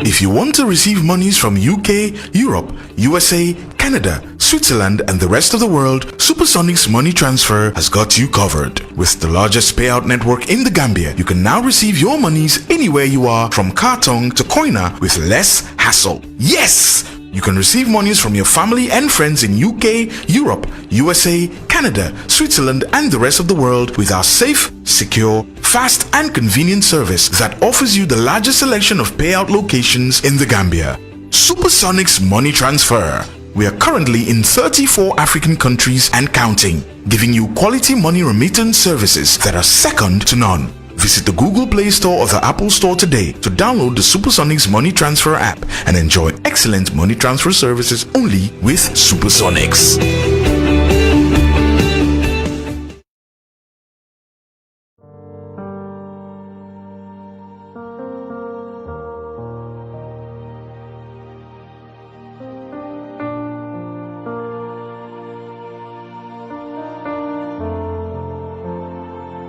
If you want to receive monies from UK, Europe, USA, Canada, Switzerland, and the rest of the world, Supersonic's money transfer has got you covered. With the largest payout network in the Gambia, you can now receive your monies anywhere you are, from Kartong to Koina, with less hassle. Yes! You can receive monies from your family and friends in UK, Europe, USA, Canada, Switzerland, and the rest of the world with our safe, secure, fast, and convenient service that offers you the largest selection of payout locations in the Gambia. Supersonic's money transfer. We are currently in 34 African countries and counting, giving you quality money remittance services that are second to none. Visit the Google Play Store or the Apple Store today to download the Supersonic's Money Transfer app and enjoy excellent money transfer services only with Supersonics.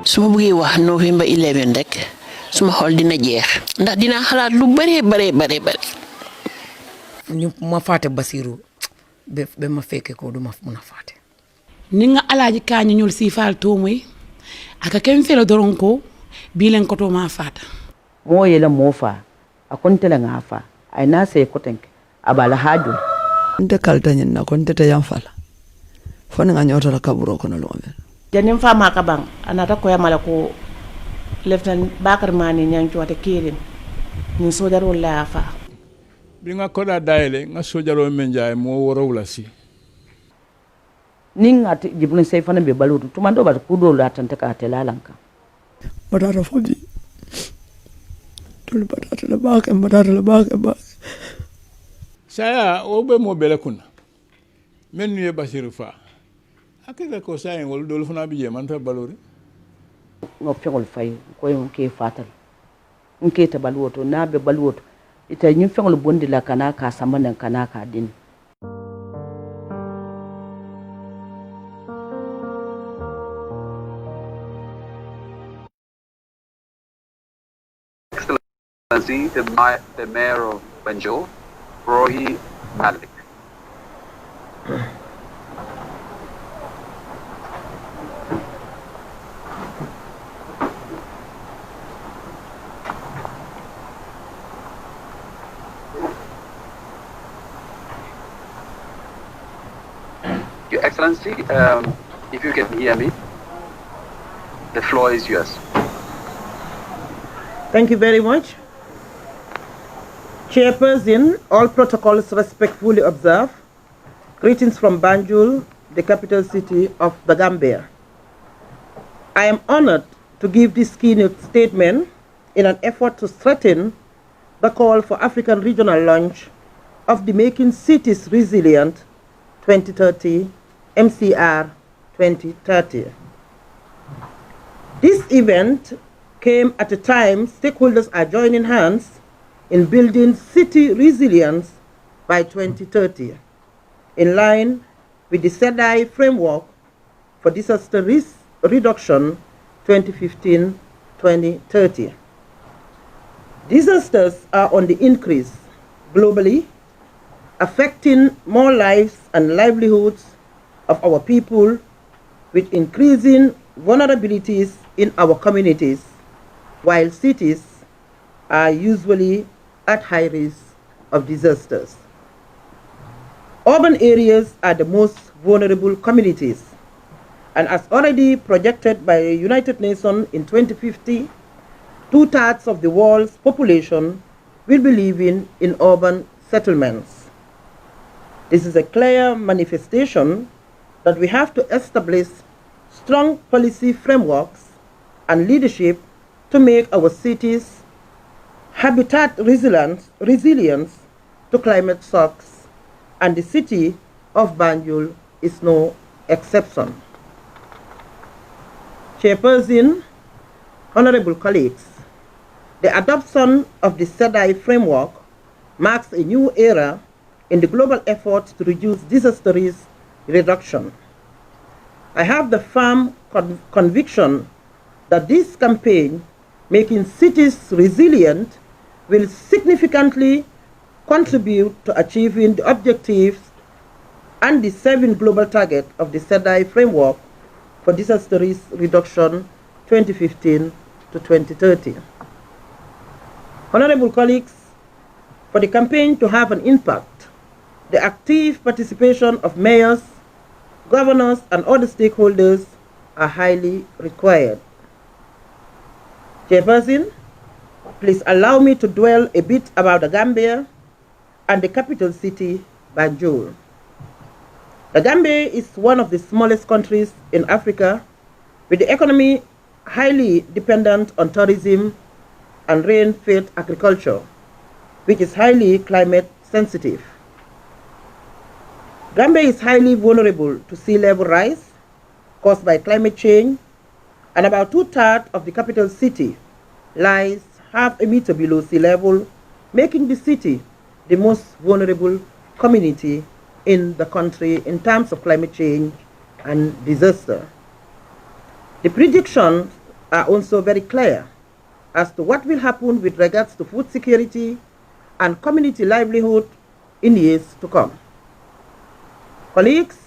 suma bëggee wax November 11 rek suma xol dina jeex ndax dina xalaat lu bare ñu ma faté Basiru be ma fekke ko duma mëna faté ni nga alaaji kañu ñul si faal tomoy aka kem felo doron ko bi len ko to ma fata mo yela mo fa akontela nga fa ay na se ko tenk abala haju nte kalta nyin na konte te yam fala fona nga nyota la kaburo kono lo janim fama ka bang anata ko yamala ko Lieutenant Bakary mani nyang tuwate kirin ni sojaro la fa bi nga ko da dayle nga sojaro menjaay mo woro wala si ninga jibun sey fana be balutu tumando ba ku do la tante ka telalanka badara fobi tul badara la ba saya o be mo bele kuna men ni Basiru fa akira ko sayen wol dol fana bi je man ta balori no fengol fay ko yon ke fatal nke ta balwoto na be balwoto ita nyin fengol bondi la kana ka samanan kana ka din Excellency the Mayor of Banjul, Rohi Malik. Your Excellency, if you can hear me, the floor is yours. Thank you very much. Chairperson, all protocols respectfully observed. Greetings from Banjul, the capital city of the Gambia. I am honored to give this keynote statement in an effort to strengthen the call for African regional launch of the Making Cities Resilient 2030 MCR 2030. This event came at a time stakeholders are joining hands in building city resilience by 2030, in line with the SEDI framework for disaster risk reduction 2015-2030. Disasters are on the increase globally, affecting more lives and livelihoods of our people, with increasing vulnerabilities in our communities, while cities are usually at high risk of disasters. Urban areas are the most vulnerable communities, and as already projected by the United Nations in 2050, 2/3 of the world's population will be living in urban settlements. This is a clear manifestation that we have to establish strong policy frameworks and leadership to make our cities habitat resilient to climate shocks, and the city of Banjul is no exception. Chairperson, honorable colleagues, the adoption of the SEDI framework marks a new era in the global effort to reduce disaster risk reduction. I have the firm conviction that this campaign making cities resilient, will significantly contribute to achieving the objectives and the 7 global targets of the SEDI framework for disaster risk reduction 2015 to 2030. Honorable colleagues, for the campaign to have an impact, the active participation of mayors, governors, and other stakeholders are highly required. Chairperson, please allow me to dwell a bit about the Gambia and the capital city, Banjul. The Gambia is one of the smallest countries in Africa, with the economy highly dependent on tourism and rain-fed agriculture, which is highly climate sensitive. Gambia is highly vulnerable to sea level rise caused by climate change, and about 2/3 of the capital city lies half a meter below sea level, making the city the most vulnerable community in the country in terms of climate change and disaster. The predictions are also very clear as to what will happen with regards to food security and community livelihood in years to come. Colleagues,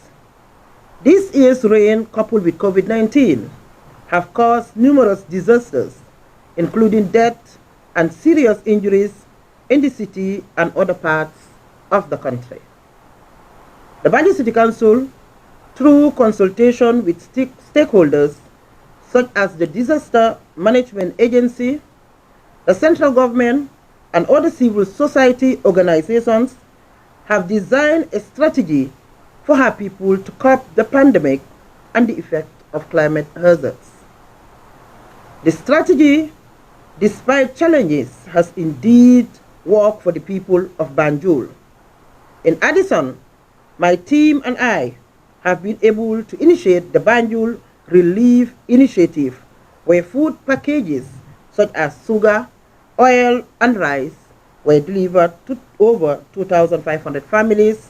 this year's rain coupled with COVID-19 have caused numerous disasters, including death and serious injuries in the city and other parts of the country. The Banjul City Council, through consultation with stakeholders such as the Disaster Management Agency, the central government, and other civil society organizations, have designed a strategy for her people to curb the pandemic and the effect of climate hazards. The strategy, despite challenges, has indeed worked for the people of Banjul. In addition, my team and I have been able to initiate the Banjul Relief Initiative, where food packages such as sugar, oil, and rice were delivered to over 2,500 families.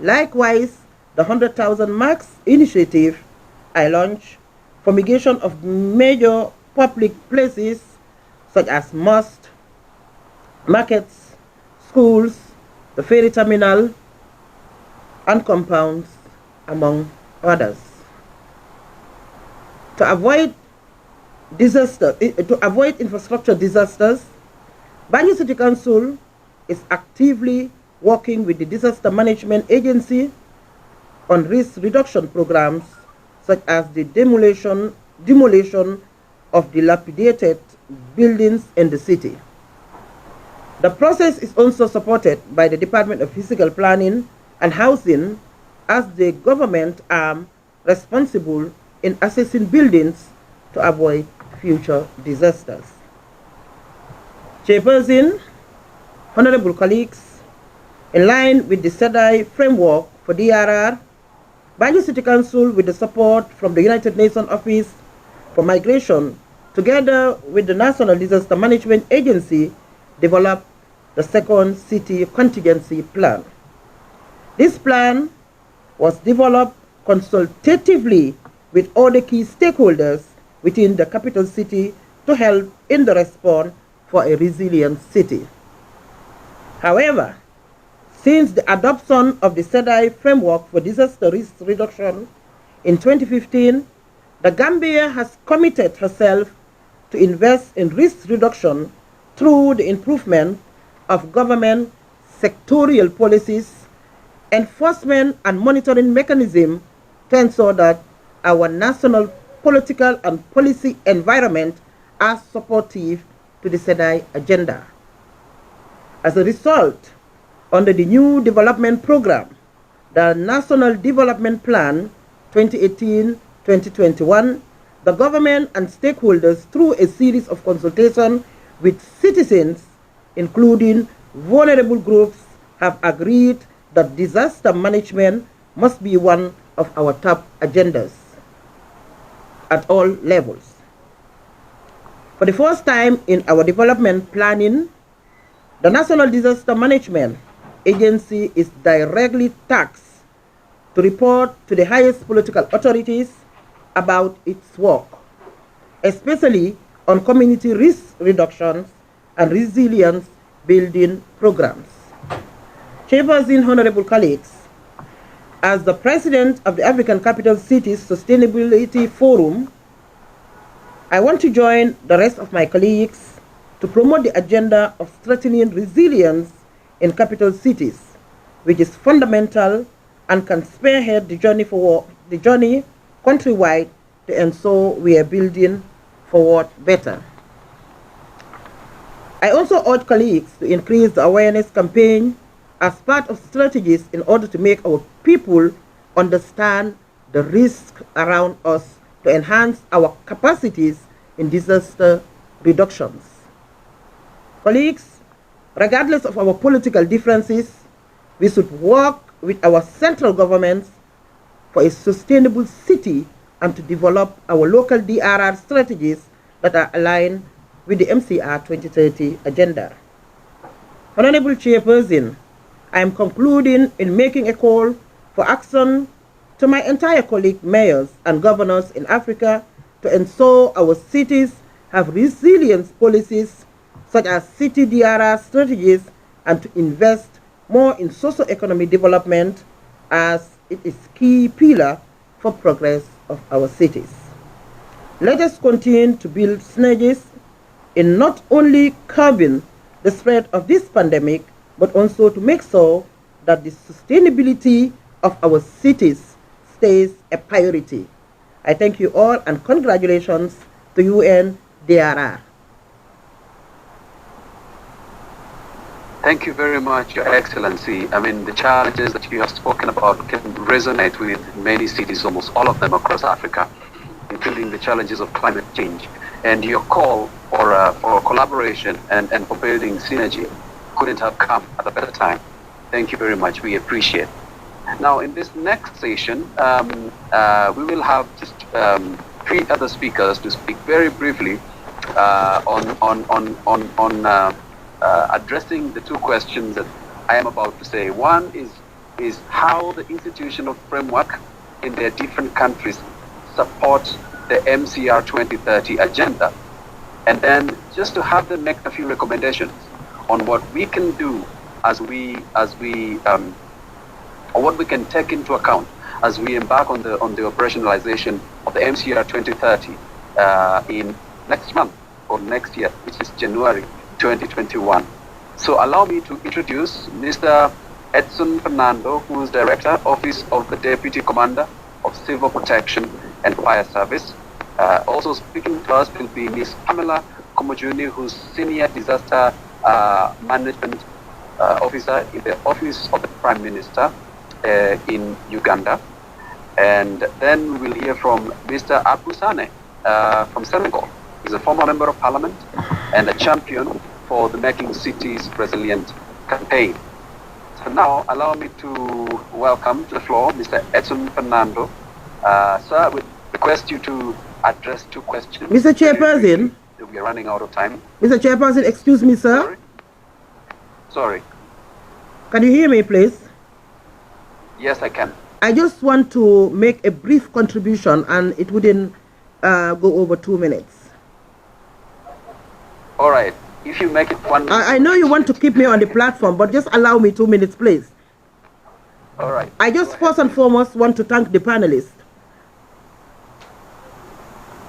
Likewise, the 100,000 Marks Initiative I launched fumigation of major public places such as mosques, markets, schools, the ferry terminal, and compounds, among others. To avoid infrastructure disasters, Banjul City Council is actively working with the Disaster Management Agency on risk reduction programs such as the demolition of dilapidated buildings in the city. The process is also supported by the Department of Physical Planning and Housing as the government arm responsible in assessing buildings to avoid future disasters. Chairperson, honorable colleagues, in line with the SEDI framework for DRR, Banjul City Council, with the support from the United Nations Office for Migration, together with the National Disaster Management Agency, developed the second city contingency plan. This plan was developed consultatively with all the key stakeholders within the capital city to help in the response for a resilient city. However, since the adoption of the SEDI framework for disaster risk reduction in 2015, the Gambia has committed herself to invest in risk reduction through the improvement of government sectorial policies, enforcement and monitoring mechanism to ensure that our national political and policy environment are supportive to the SEDI agenda. As a result, under the new development program, the National Development Plan 2018-2021, the government and stakeholders, through a series of consultations with citizens, including vulnerable groups, have agreed that disaster management must be one of our top agendas at all levels. For the first time in our development planning, the National Disaster Management Agency is directly tasked to report to the highest political authorities about its work, especially on community risk reductions and resilience building programs. Chairperson, honorable colleagues, as the president of the African Capital Cities Sustainability Forum, I want to join the rest of my colleagues to promote the agenda of strengthening resilience in capital cities, which is fundamental and can spearhead the journey countrywide to ensure we are building forward better. I also urge colleagues to increase the awareness campaign as part of strategies in order to make our people understand the risk around us to enhance our capacities in disaster reductions. Colleagues, regardless of our political differences, we should work with our central governments for a sustainable city and to develop our local DRR strategies that are aligned with the MCR 2030 agenda. Honorable Chairperson, I am concluding in making a call for action to my entire colleague mayors and governors in Africa to ensure our cities have resilience policies such as city DRR strategies and to invest more in socio-economic development as it is key pillar for progress of our cities. Let us continue to build synergies in not only curbing the spread of this pandemic, but also to make sure that the sustainability of our cities stays a priority. I thank you all and congratulations to UNDRR. Thank you very much, Your Excellency. I mean, the challenges that you have spoken about can resonate with many cities, almost all of them across Africa, including the challenges of climate change. And your call for collaboration and for building synergy couldn't have come at a better time. Thank you very much. We appreciate. Now, in this next session, we will have just 3 other speakers to speak very briefly on addressing the 2 questions that I am about to say. One is how the institutional framework in their different countries supports the MCR 2030 agenda, and then just to have them make a few recommendations on what we can do or what we can take into account as we embark on the operationalization of the MCR 2030 in next month or next year, which is January 2021. So allow me to introduce Mr. Edson Fernando, who is Director, Office of the Deputy Commander of Civil Protection and Fire Service. Also speaking to us will be Ms. Pamela Komojuni, who's Senior Disaster Management Officer in the Office of the Prime Minister in Uganda. And then we will hear from Mr. Abou Sane from Senegal. He's a former Member of Parliament and a champion for the Making Cities Resilient campaign. So now allow me to welcome to the floor Mr. Edson Fernando. Sir, I would request you to address 2 questions. Mr. Chairperson. We are running out of time. Mr. Chairperson, excuse me, sir. Sorry. Can you hear me, please? Yes, I can. I just want to make a brief contribution, and it wouldn't go over 2 minutes. All right. If you make it 1 minute. I know you want to keep me on the platform, but just allow me 2 minutes, please. All right. I just first and foremost want to thank the panelists.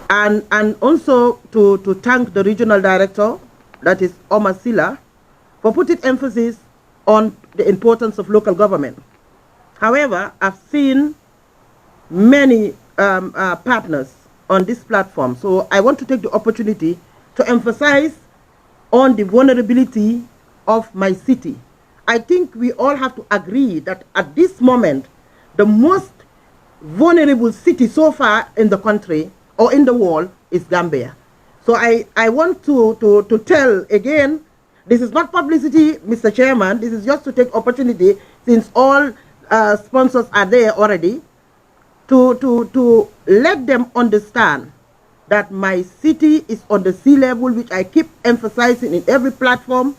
And also to thank the regional director, that is Omar Silla, for putting emphasis on the importance of local government. However, I've seen many partners on this platform, so I want to take the opportunity to emphasize on the vulnerability of my city. I think we all have to agree that at this moment, the most vulnerable city so far in the country or in the world is Gambia. So I want to tell again, this is not publicity, Mr. Chairman, this is just to take opportunity, since all sponsors are there already, to let them understand that my city is on the sea level, which I keep emphasizing in every platform,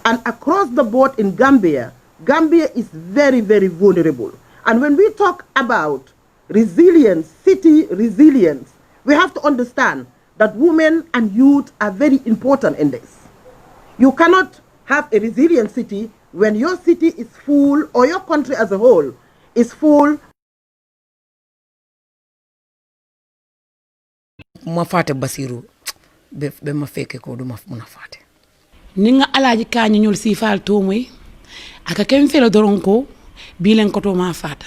and across the board in Gambia, Gambia is very, very vulnerable. And when we talk about resilience, city resilience, we have to understand that women and youth are very important in this. You cannot have a resilient city when your city is full, or your country as a whole is full. ma fàtte Basiru ba ma fekke ko duma mun a fàtte. ni nga alaaji kañi ñol si Faal tomoy aka ken felo doron ko bilen ko to ma fata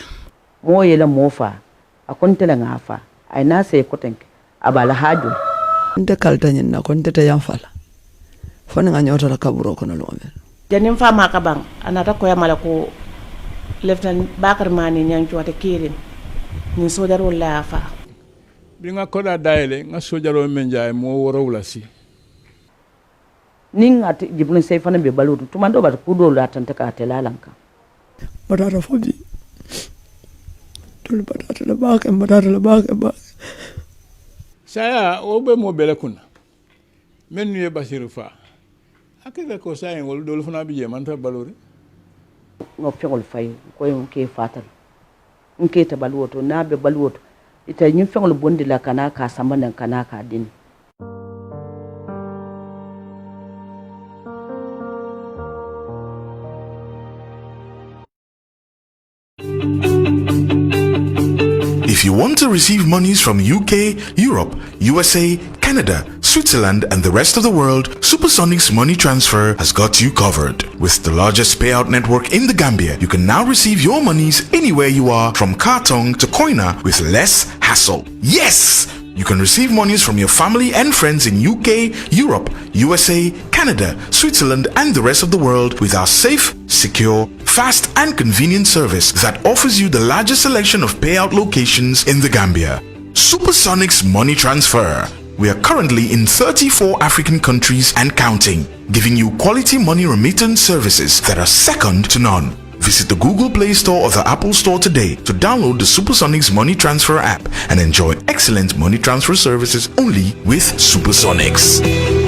mo yela mo fa akontela nga fa ay na se ko tenk abala haju nte kalta nyin na kon tete yan fala foni nga nyota la kaburo kono lo men janim fa ma ka bang anata ko yamala ko Lieutenant Bakary mani nyang wate kirin ni sodaro la fa bi nga ko da dayle nga sojaro men jaay mo woro wala si ning at jibrin sey fana be balutu tumando bat kudo la tanta ka telalanka badara fobi tul badara la baake saya o be mo bele kunna men nuye Basiru fa akira ko sayen wol dol fana bi je man ta balori ngo fengol fay ko yon ke fatal nke ta balwoto na be balwoto ita nyum fengol bondi la kana ka sambanan kana ka din If you want to receive monies from UK, Europe, USA, Canada, Switzerland, and the rest of the world, Supersonic's money transfer has got you covered. With the largest payout network in the Gambia, you can now receive your monies anywhere you are, from Kartong to Koina, with less hassle. Yes! You can receive monies from your family and friends in UK, Europe, USA, Canada, Switzerland, and the rest of the world with our safe, secure, fast, and convenient service that offers you the largest selection of payout locations in the Gambia. Supersonic's Money Transfer. We are currently in 34 African countries and counting, giving you quality money remittance services that are second to none. Visit the Google Play Store or the Apple Store today to download the Supersonics Money Transfer app and enjoy excellent money transfer services only with Supersonics.